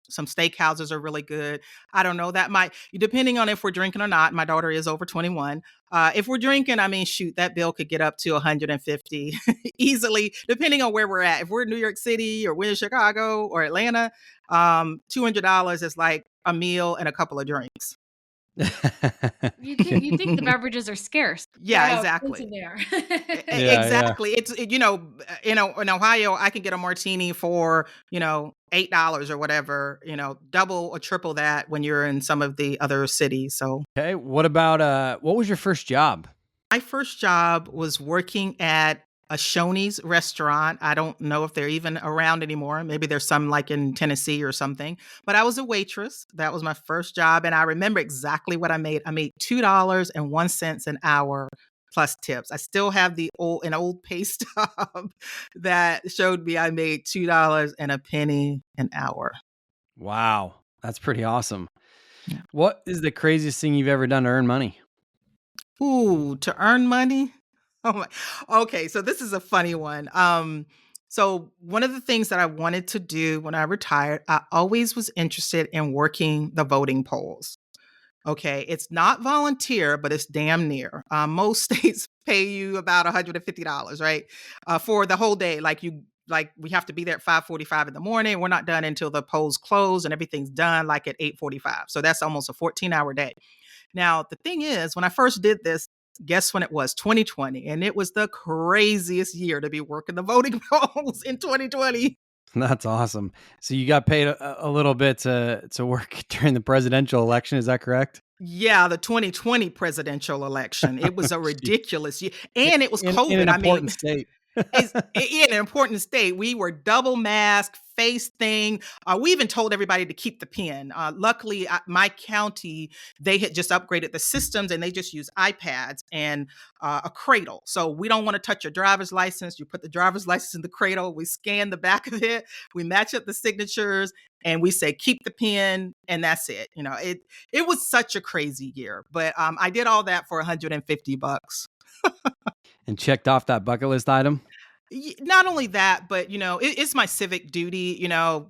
some steakhouses are really good. I don't know, that might depending on if we're drinking or not. My daughter is over 21. If we're drinking, I mean, shoot, that bill could get up to 150 easily, depending on where we're at. If we're in New York City or we're in Chicago or Atlanta, $200 is like a meal and a couple of drinks. You think the beverages are scarce for Yeah, how exactly. expensive they are. Yeah, yeah. Exactly. In Ohio, I can get a martini for, $8 or whatever, double or triple that when you're in some of the other cities. So Okay. What about what was your first job? my first job was working at a Shoney's restaurant. I don't know if they're even around anymore. Maybe there's some like in Tennessee or something. But I was a waitress. That was my first job. And I remember exactly what I made. I made $2.01 an hour plus tips. I still have an old pay stub that showed me I made $2 and a penny an hour. Wow, that's pretty awesome. Yeah. What is the craziest thing you've ever done to earn money? Ooh, to earn money? Oh my. Okay, so this is a funny one. So one of the things that I wanted to do when I retired, I always was interested in working the voting polls. Okay, it's not volunteer, but it's damn near. Most states pay you about $150, right, for the whole day. Like we have to be there at 5:45 in the morning. We're not done until the polls close and everything's done like at 8:45. So that's almost a 14-hour day. Now, the thing is, when I first did this, guess when it was? 2020. And it was the craziest year to be working the voting polls in 2020. That's awesome. So you got paid a little bit to work during the presidential election. Is that correct? Yeah, the 2020 presidential election. It was a Gee. ridiculous year. And it was In an COVID. I mean, important state. in an important state. We were double mask, face thing. We even told everybody to keep the pen. Luckily, my county, they had just upgraded the systems and they just use iPads and a cradle. So we don't want to touch your driver's license. You put the driver's license in the cradle. We scan the back of it. We match up the signatures and we say, keep the pen. And that's it. It was such a crazy year, but I did all that for $150. And checked off that bucket list item. Not only that, but it's my civic duty.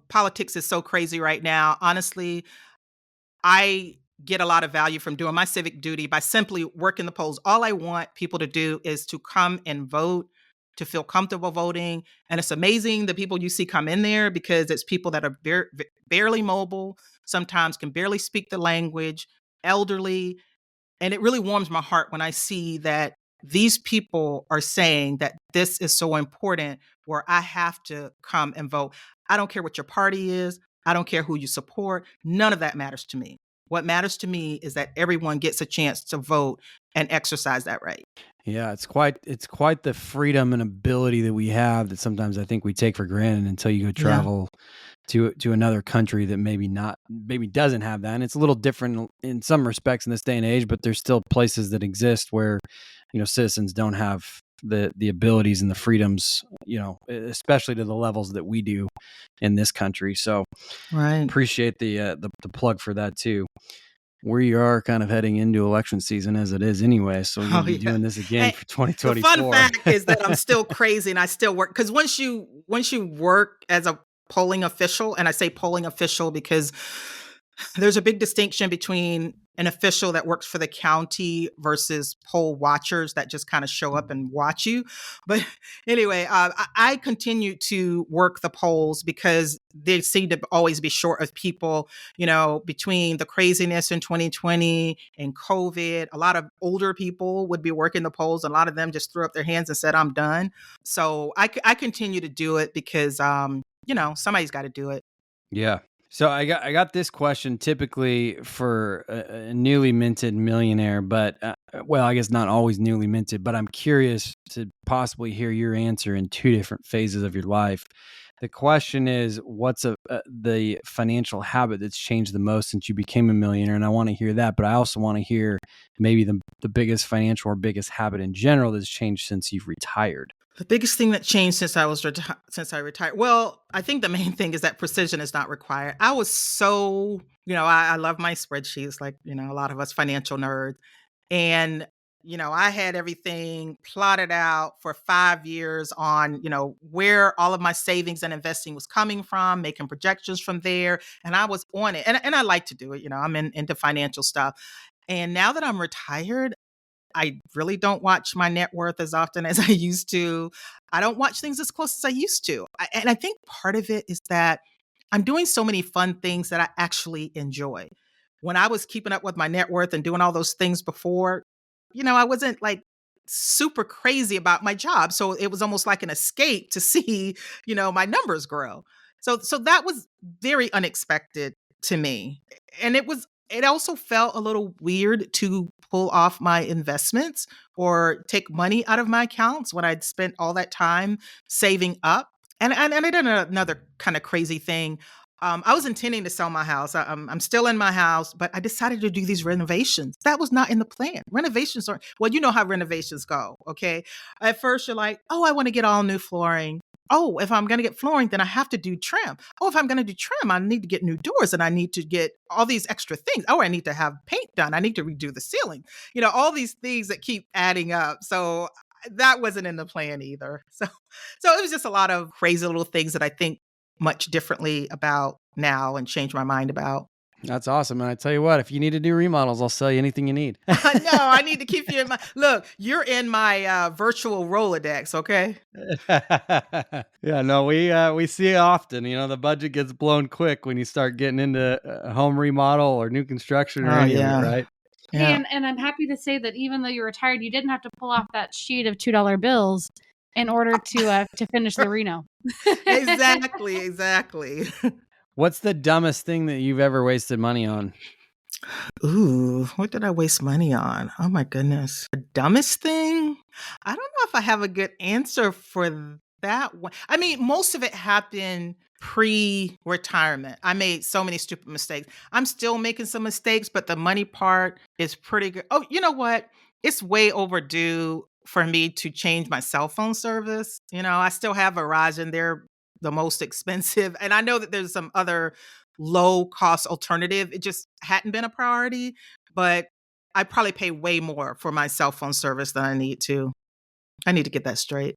Politics is so crazy right now. Honestly, I get a lot of value from doing my civic duty by simply working the polls. All I want people to do is to come and vote, to feel comfortable voting. And it's amazing the people you see come in there because it's people that are barely mobile, sometimes can barely speak the language, elderly. And it really warms my heart when I see that these people are saying that this is so important where I have to come and vote. I don't care what your party is. I don't care who you support. None of that matters to me. What matters to me is that everyone gets a chance to vote and exercise that right. Yeah, it's quite the freedom and ability that we have that sometimes I think we take for granted until you go Yeah. travel to another country that maybe doesn't have that. And it's a little different in some respects in this day and age, but there's still places that exist where, citizens don't have the abilities and the freedoms, especially to the levels that we do in this country. So Right. appreciate the plug for that too. We are kind of heading into election season as it is anyway, so we're going Oh to be yeah. doing this again And for the fun 2024. fact is that I'm still crazy and I still work because once you work as a polling official, and I say polling official because there's a big distinction between an official that works for the county versus poll watchers that just kind of show up and watch you. But anyway, I continue to work the polls because they seem to always be short of people, between the craziness in 2020 and COVID. A lot of older people would be working the polls. A lot of them just threw up their hands and said, I'm done. So I continue to do it because, somebody's got to do it. Yeah. So I got this question typically for a newly minted millionaire, but well, I guess not always newly minted, but I'm curious to possibly hear your answer in two different phases of your life. The question is, what's the financial habit that's changed the most since you became a millionaire? And I want to hear that, but I also want to hear maybe the biggest financial or biggest habit in general that's changed since you've retired. The biggest thing that changed since I retired. Well, I think the main thing is that precision is not required. I was so, I love my spreadsheets, like a lot of us financial nerds, and I had everything plotted out for 5 years on where all of my savings and investing was coming from, making projections from there, and I was on it, and I like to do it. I'm into financial stuff, and now that I'm retired. I really don't watch my net worth as often as I used to. I don't watch things as close as I used to. And I think part of it is that I'm doing so many fun things that I actually enjoy. When I was keeping up with my net worth and doing all those things before, I wasn't like super crazy about my job. So it was almost like an escape to see, my numbers grow. So that was very unexpected to me. And it also felt a little weird to pull off my investments or take money out of my accounts when I'd spent all that time saving up. And I did another kind of crazy thing. I was intending to sell my house. I'm still in my house, but I decided to do these renovations. That was not in the plan. Renovations are, well, you know how renovations go, okay? At first, you're like, oh, I want to get all new flooring. Oh, if I'm going to get flooring, then I have to do trim. Oh, if I'm going to do trim, I need to get new doors and I need to get all these extra things. Oh, I need to have paint done. I need to redo the ceiling. All these things that keep adding up. So that wasn't in the plan either. So it was just a lot of crazy little things that I think much differently about now and change my mind about. That's awesome. And I tell you what, if you need to do remodels, I'll sell you anything you need. No, I need to keep you in my look. You're in my virtual Rolodex, okay? Yeah, no, we see it often. The budget gets blown quick when you start getting into a home remodel or new construction or Oh any of it, yeah, right? Hey, yeah. and I'm happy to say that even though you're retired, you didn't have to pull off that sheet of $2 bills in order to finish the reno. Exactly, exactly. What's the dumbest thing that you've ever wasted money on? Ooh, what did I waste money on? Oh my goodness. The dumbest thing? I don't know if I have a good answer for that one. I mean, most of it happened pre-retirement. I made so many stupid mistakes. I'm still making some mistakes, but the money part is pretty good. Oh, you know what? It's way overdue for me to change my cell phone service. I still have Verizon. They're the most expensive. And I know that there's some other low cost alternative. It just hadn't been a priority, but I probably pay way more for my cell phone service than I need to. I need to get that straight.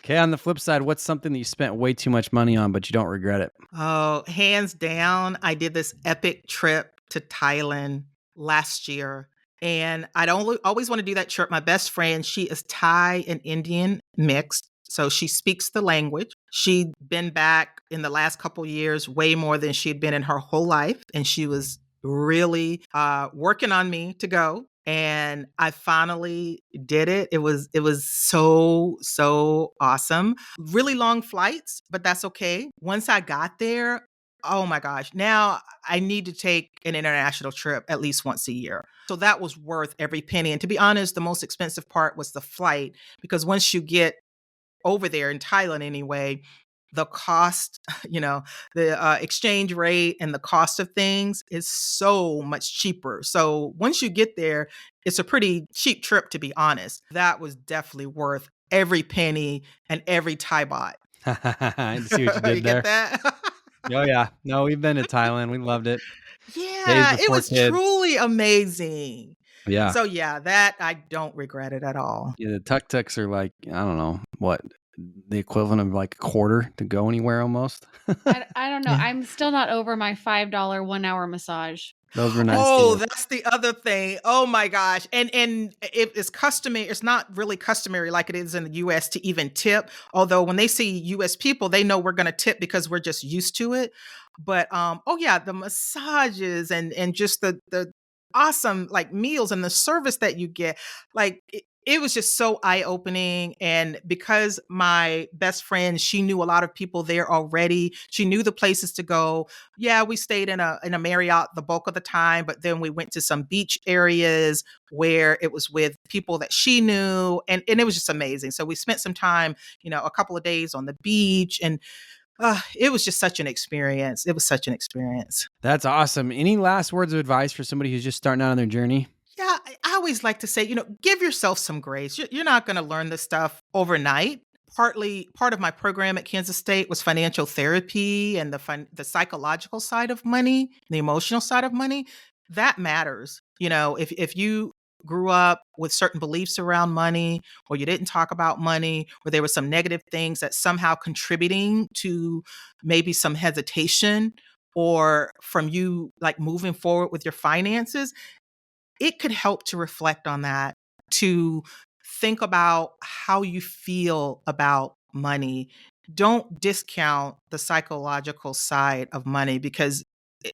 Okay, on the flip side, what's something that you spent way too much money on, but you don't regret it? Oh, hands down, I did this epic trip to Thailand last year. And I'd always want to do that trip. My best friend, she is Thai and Indian mixed. So she speaks the language. She'd been back in the last couple years way more than she'd been in her whole life. And she was really working on me to go. and I finally did it. It was so awesome. Really long flights, but that's okay. Once I got there, oh my gosh, now I need to take an international trip at least once a year. So that was worth every penny. And to be honest, the most expensive part was the flight, because once you get over there in Thailand anyway, the cost, the exchange rate and the cost of things is so much cheaper. So once you get there, it's a pretty cheap trip, to be honest. That was definitely worth every penny and every Thai baht. I see what you did You get there. that? Oh yeah. No, we've been to Thailand. We loved it. Days Yeah, it before was kids. truly amazing. Yeah. So yeah, that I don't regret it at all. Yeah, the tuk-tuks are like, I don't know, what, the equivalent of like a quarter to go anywhere almost. I don't know. Yeah. I'm still not over my $5 1 hour massage. Those were nice Oh, too. that's the other thing. Oh my gosh. And it's customary, it's not really customary like it is in the US to even tip. Although when they see US people, they know we're gonna tip because we're just used to it. But oh yeah, the massages and just the awesome like meals and the service that you get. Like it was just so eye-opening. And because my best friend, she knew a lot of people there already. She knew the places to go. Yeah, we stayed in a Marriott the bulk of the time, but then we went to some beach areas where it was with people that she knew, and it was just amazing. So we spent some time, a couple of days on the beach, and it was just such an experience. It was such an experience. That's awesome. Any last words of advice for somebody who's just starting out on their journey? Yeah, I always like to say, give yourself some grace. You're not going to learn this stuff overnight. Part of my program at Kansas State was financial therapy and the psychological side of money, the emotional side of money. That matters. If you grew up with certain beliefs around money, or you didn't talk about money, or there were some negative things that somehow contributing to maybe some hesitation or from you like moving forward with your finances, it could help to reflect on that, to think about how you feel about money. Don't discount the psychological side of money because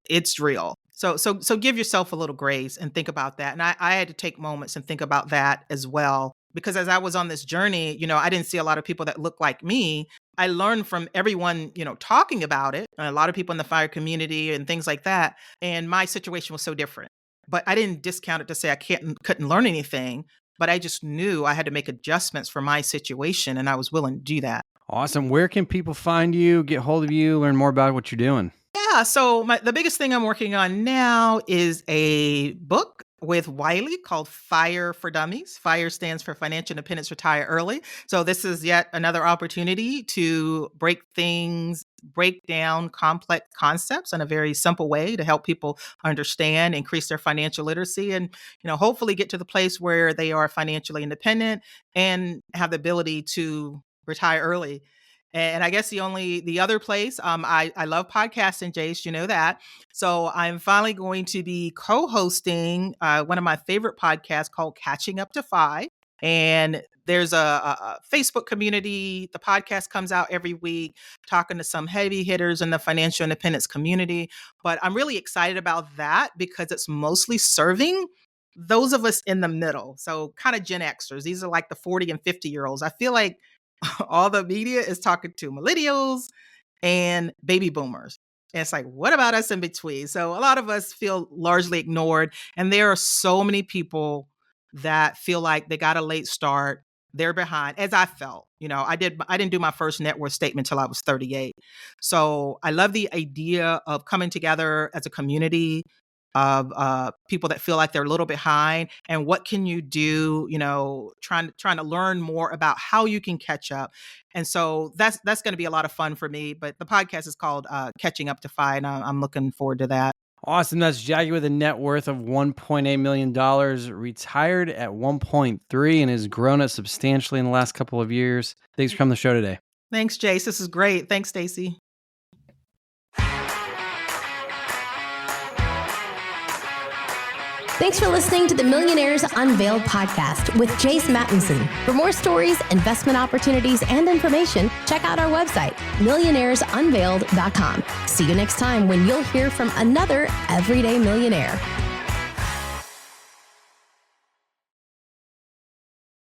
it's real. So give yourself a little grace and think about that. And I had to take moments and think about that as well. Because as I was on this journey, I didn't see a lot of people that looked like me. I learned from everyone, talking about it, a lot of people in the fire community and things like that. And my situation was so different. But I didn't discount it to say I couldn't learn anything, but I just knew I had to make adjustments for my situation, and I was willing to do that. Awesome. Where can people find you, get hold of you, learn more about what you're doing? Yeah, so the biggest thing I'm working on now is a book with Wiley called Fire for Dummies. Fire stands for Financial Independence, Retire Early. So this is yet another opportunity to break down complex concepts in a very simple way to help people understand, increase their financial literacy, and hopefully get to the place where they are financially independent and have the ability to retire early. And I guess the other place, I love podcasting, Jace, you know that. So I'm finally going to be co-hosting one of my favorite podcasts called Catching Up to Five. And there's a Facebook community. The podcast comes out every week, talking to some heavy hitters in the financial independence community. But I'm really excited about that because it's mostly serving those of us in the middle. So kind of Gen Xers. These are like the 40 and 50-year-olds. I feel like all the media is talking to millennials and baby boomers. And it's like, what about us in between? So a lot of us feel largely ignored. And there are so many people that feel like they got a late start. They're behind, as I felt. I didn't do my first net worth statement until I was 38. So I love the idea of coming together as a community of people that feel like they're a little behind, and what can you do, trying to learn more about how you can catch up. And so that's going to be a lot of fun for me. But the podcast is called Catching Up to Five, and I'm looking forward to that. Awesome. That's Jackie with a net worth of $1.8 million, retired at 1.3, and has grown it substantially in the last couple of years. Thanks for coming to the show today. Thanks, Jace. This is great. Thanks, Stacy. Thanks for listening to the Millionaires Unveiled podcast with Jace Mattinson. For more stories, investment opportunities, and information, check out our website, millionairesunveiled.com. See you next time when you'll hear from another everyday millionaire.